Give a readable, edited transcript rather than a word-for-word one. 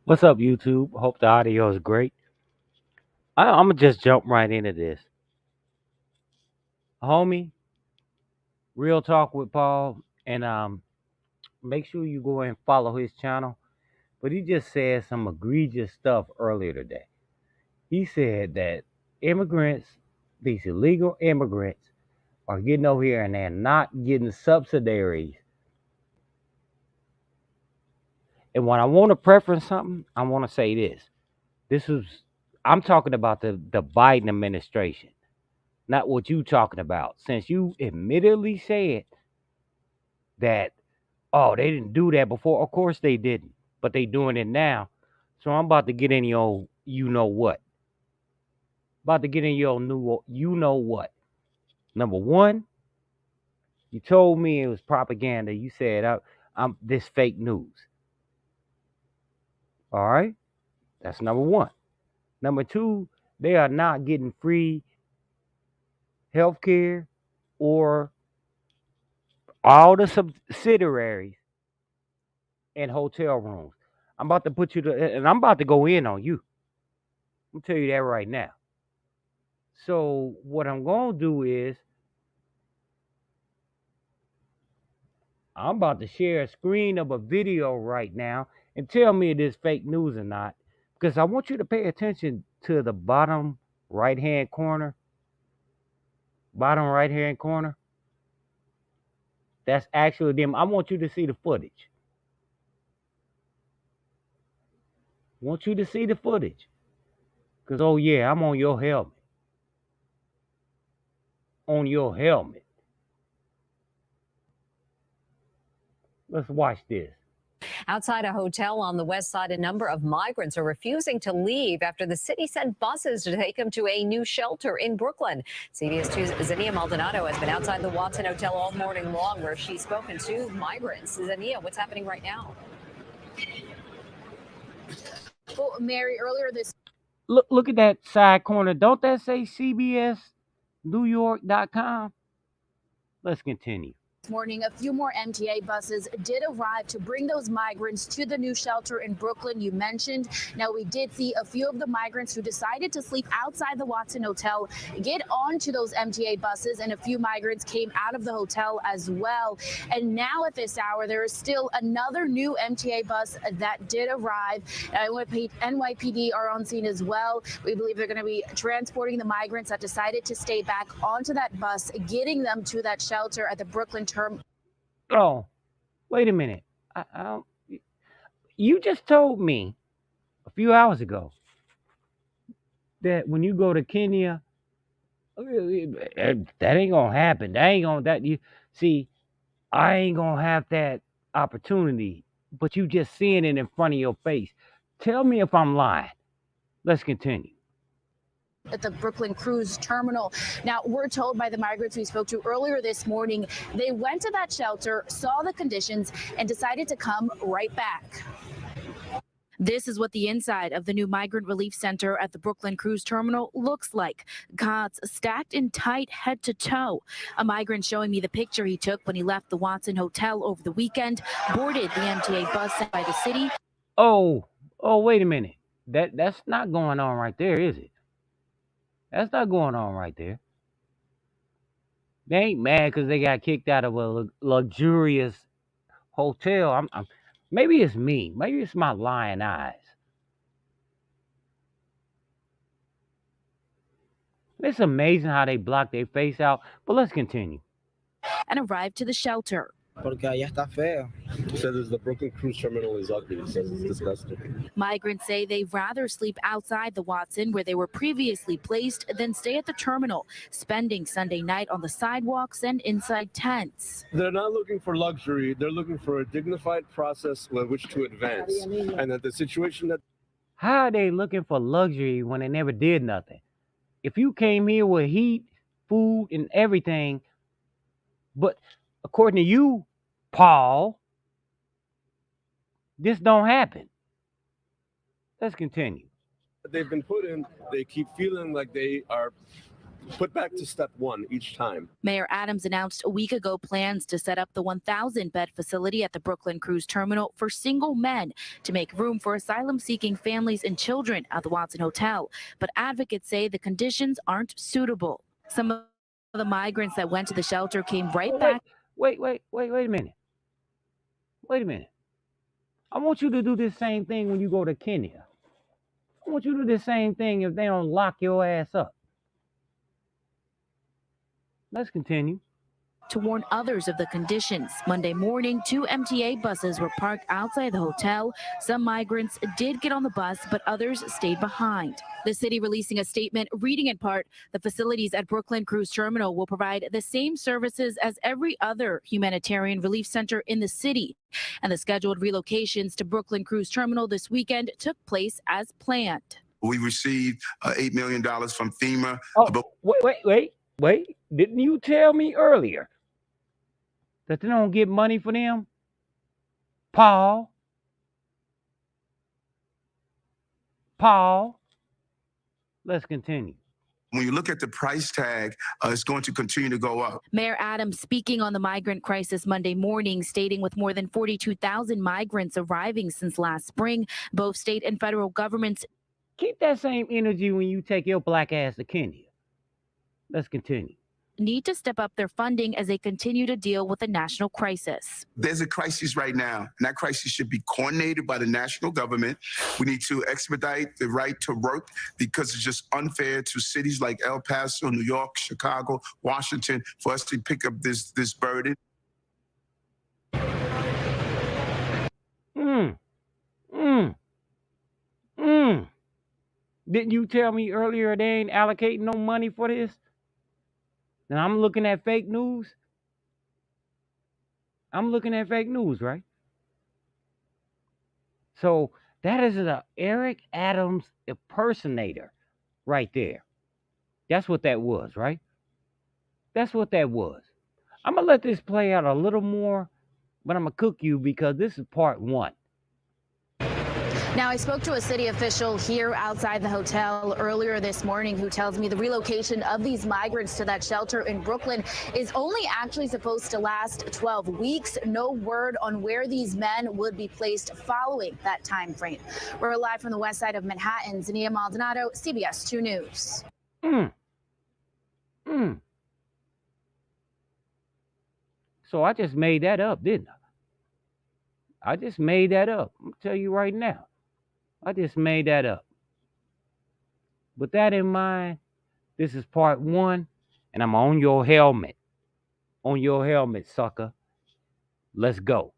What's up, YouTube? Hope the audio is great. I'm gonna just jump right into this, homie. Real talk with Paul, and make sure you go and follow his channel. But he just said some egregious stuff earlier today. He said that immigrants, these illegal immigrants, are getting over here and they're not getting subsidiaries. And when I want to preference something, I want to say this. This is I'm talking about the Biden administration, not what you talking about. Since you admittedly said that, oh, they didn't do that before. Of course they didn't, but they doing it now. So I'm about to get in your you know what. About to get in your new you know what. Number one, you told me it was propaganda. You said I'm this fake news. All right, that's number one. Number two, they are not getting free health care or all the subsidiaries and hotel rooms. I'm about to put you to, and I'm about to go in on you. I'm gonna tell you that right now. So what I'm gonna do is I'm about to share a screen of a video right now and tell me if it's fake news or not. Because I want you to pay attention to the right hand corner. Bottom right hand corner. That's actually them. I want you to see the footage. I want you to see the footage. Because oh yeah, I'm on your helmet. On your helmet. Let's watch this. Outside a hotel on the west side, a number of migrants are refusing to leave after the city sent buses to take them to a new shelter in Brooklyn. CBS 2's Zania Maldonado has been outside the Watson Hotel all morning long, where she's spoken to migrants. Zania, what's happening right now? Well, Mary, earlier this Look at that side corner. Don't that say CBSNewYork.com? Let's continue. morning, a few more MTA buses did arrive to bring those migrants to the new shelter in Brooklyn you mentioned. Now, we did see a few of the migrants who decided to sleep outside the Watson Hotel get onto those MTA buses, and a few migrants came out of the hotel as well. And now at this hour, there is still another new MTA bus that did arrive. NYPD are on scene as well. We believe they're going to be transporting the migrants that decided to stay back onto that bus, getting them to that shelter at the Brooklyn terminal. Oh, wait a minute. You just told me a few hours ago that when you go to Kenya, that ain't gonna happen. That ain't gonna that you see. I ain't gonna have that opportunity, but you just seeing it in front of your face. Tell me if I'm lying. Let's continue. At the Brooklyn Cruise Terminal. Now, we're told by the migrants we spoke to earlier this morning, they went to that shelter, saw the conditions, and decided to come right back. This is what the inside of the new migrant relief center at the Brooklyn Cruise Terminal looks like. Cots stacked in tight head to toe. A migrant showing me the picture he took when he left the Watson Hotel over the weekend, boarded the MTA bus sent by the city. Oh, wait a minute. That's not going on right there, is it? That's not going on right there. They ain't mad because they got kicked out of a luxurious hotel. Maybe it's me. Maybe it's my lying eyes. It's amazing how they block their face out. But let's continue. And arrived to the shelter. Porque allá está feo. It says the Brooklyn Cruise Terminal is ugly. It says it's disgusting. Migrants say they'd rather sleep outside the Watson, where they were previously placed, than stay at the terminal, spending Sunday night on the sidewalks and inside tents. They're not looking for luxury. They're looking for a dignified process with which to advance. And that the situation that... How are they looking for luxury when they never did nothing? If you came here with heat, food, and everything, but according to you, Paul, this don't happen. Let's continue. they've been put in, they keep feeling like they are put back to step one each time. Mayor Adams announced a week ago plans to set up the 1,000-bed facility at the Brooklyn Cruise Terminal for single men to make room for asylum-seeking families and children at the Watson Hotel. But advocates say the conditions aren't suitable. Some of the migrants that went to the shelter came right back. Wait a minute. Wait a minute. I want you to do this same thing when you go to Kenya. I want you to do the same thing if they don't lock your ass up. Let's continue. To warn others of the conditions. Monday morning, 2 MTA buses were parked outside the hotel. Some migrants did get on the bus, but others stayed behind. The city releasing a statement reading in part, the facilities at Brooklyn Cruise Terminal will provide the same services as every other humanitarian relief center in the city. And the scheduled relocations to Brooklyn Cruise Terminal this weekend took place as planned. We received $8 million from FEMA. Oh, wait. Didn't you tell me earlier that they don't get money for them? Paul, let's continue. When you look at the price tag, it's going to continue to go up. Mayor Adams speaking on the migrant crisis Monday morning, stating with more than 42,000 migrants arriving since last spring, both state and federal governments keep that same energy when you take your black ass to Kenya. Let's continue. Need to step up their funding as they continue to deal with a national crisis. There's a crisis right now, and that crisis should be coordinated by the national government. We need to expedite the right to work because it's just unfair to cities like El Paso, New York, Chicago, Washington, for us to pick up this burden. Didn't you tell me earlier they ain't allocating no money for this? And I'm looking at fake news. Right? So that is an Eric Adams impersonator right there. That's what that was, right? That's what that was. I'm going to let this play out a little more, but I'm going to cook you because this is part one. Now, I spoke to a city official here outside the hotel earlier this morning who tells me the relocation of these migrants to that shelter in Brooklyn is only actually supposed to last 12 weeks. No word on where these men would be placed following that time frame. We're live from the west side of Manhattan. Zania Maldonado, CBS 2 News. So I just made that up, didn't I? I just made that up. I'm going to tell you right now. I just made that up. With that in mind, this is part one, and I'm on your helmet. On your helmet, sucker. Let's go.